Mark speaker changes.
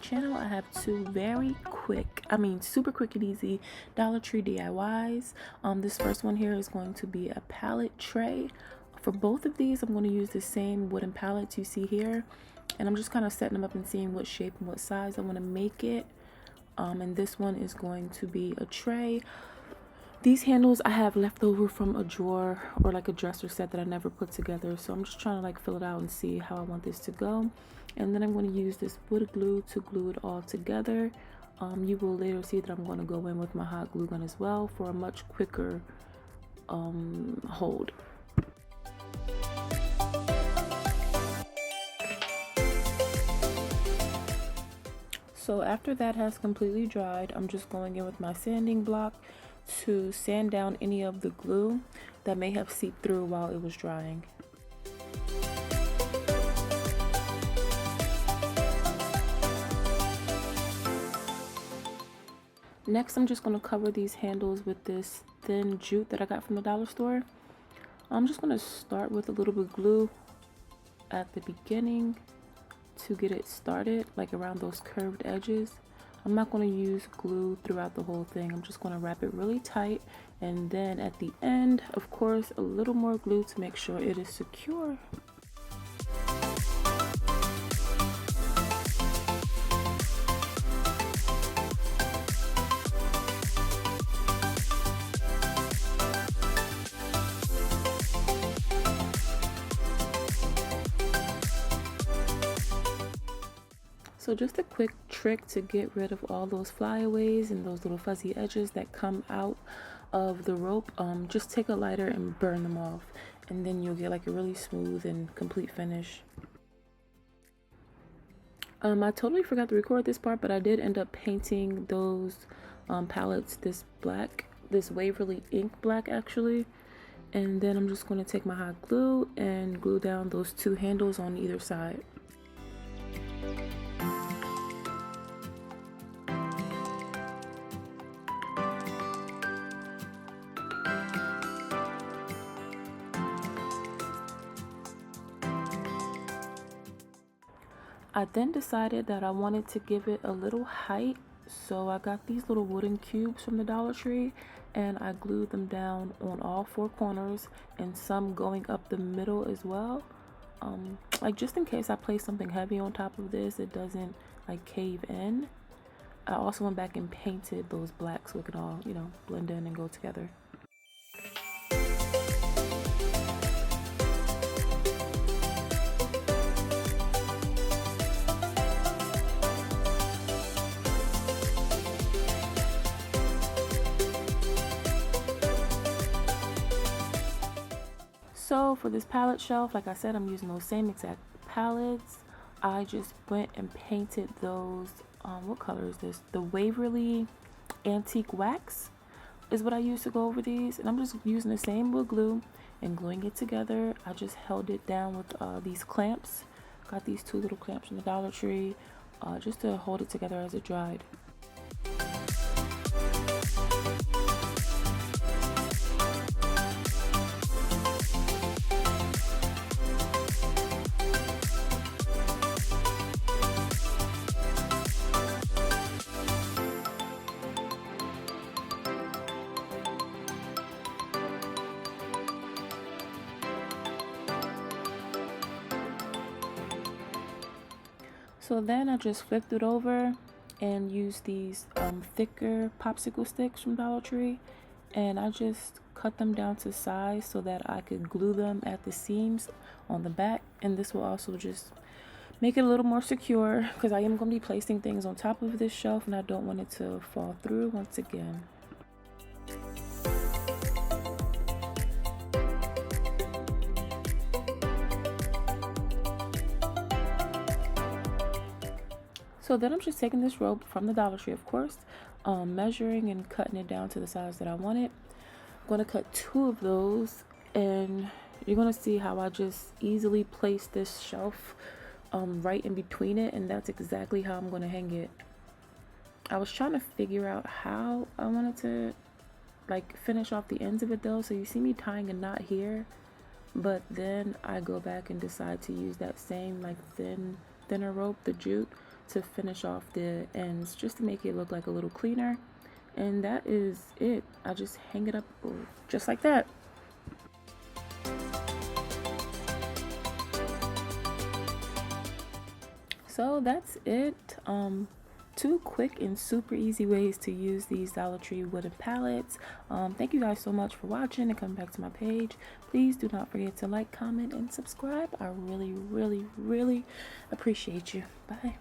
Speaker 1: channel, I have two very super quick and easy Dollar Tree DIYs. This first one here is going to be a pallet tray. For both of these, I'm going to use the same wooden pallets you see here, and I'm just kind of setting them up and seeing what shape and what size I want to make it. And this one is going to be a tray. These handles I have left over from a drawer or like a dresser set that I never put together, so I'm just trying to like fill it out and see how I want this to go. And then I'm going to use this wood glue to glue it all together. You will later see that I'm going to go in with my hot glue gun as well for a much quicker hold. So after that has completely dried, I'm just going in with my sanding block to sand down any of the glue that may have seeped through while it was drying. Next, I'm just going to cover these handles with this thin jute that I got from the dollar store. I'm just going to start with a little bit of glue at the beginning to get it started, like around those curved edges. I'm not going to use glue throughout the whole thing. I'm just going to wrap it really tight, and then at the end, of course, a little more glue to make sure it is secure. So just a quick trick to get rid of all those flyaways and those little fuzzy edges that come out of the rope. Just take a lighter and burn them off, and then you'll get like a really smooth and complete finish. I totally forgot to record this part, but I did end up painting those pallets this black, this Waverly ink black actually. And then I'm just going to take my hot glue and glue down those two handles on either side. I then decided that I wanted to give it a little height, so I got these little wooden cubes from the Dollar Tree and I glued them down on all four corners and some going up the middle as well. Like just in case I place something heavy on top of this, it doesn't like cave in. I also went back and painted those blacks so it could all, blend in and go together. So for this palette shelf, like I said, I'm using those same exact palettes. I just went and painted those, what color is this? The Waverly Antique Wax is what I used to go over these. And I'm just using the same wood glue and gluing it together. I just held it down with these clamps. Got these two little clamps from the Dollar Tree just to hold it together as it dried. So then I just flipped it over and used these thicker popsicle sticks from Dollar Tree, and I just cut them down to size so that I could glue them at the seams on the back. And this will also just make it a little more secure because I am going to be placing things on top of this shelf and I don't want it to fall through once again. So then I'm just taking this rope from the Dollar Tree, of course, measuring and cutting it down to the size that I want it. I'm going to cut two of those, and you're going to see how I just easily place this shelf right in between it, and that's exactly how I'm going to hang it. I was trying to figure out how I wanted to like finish off the ends of it though, so you see me tying a knot here, but then I go back and decide to use that same like thinner rope, the jute, to finish off the ends, just to make it look like a little cleaner. And that is it. I just hang it up just like that. So that's it. Two quick and super easy ways to use these Dollar Tree wooden pallets. Thank you guys so much for watching and coming back to my page. Please do not forget to like, comment, and subscribe. I really, really, really appreciate you. Bye.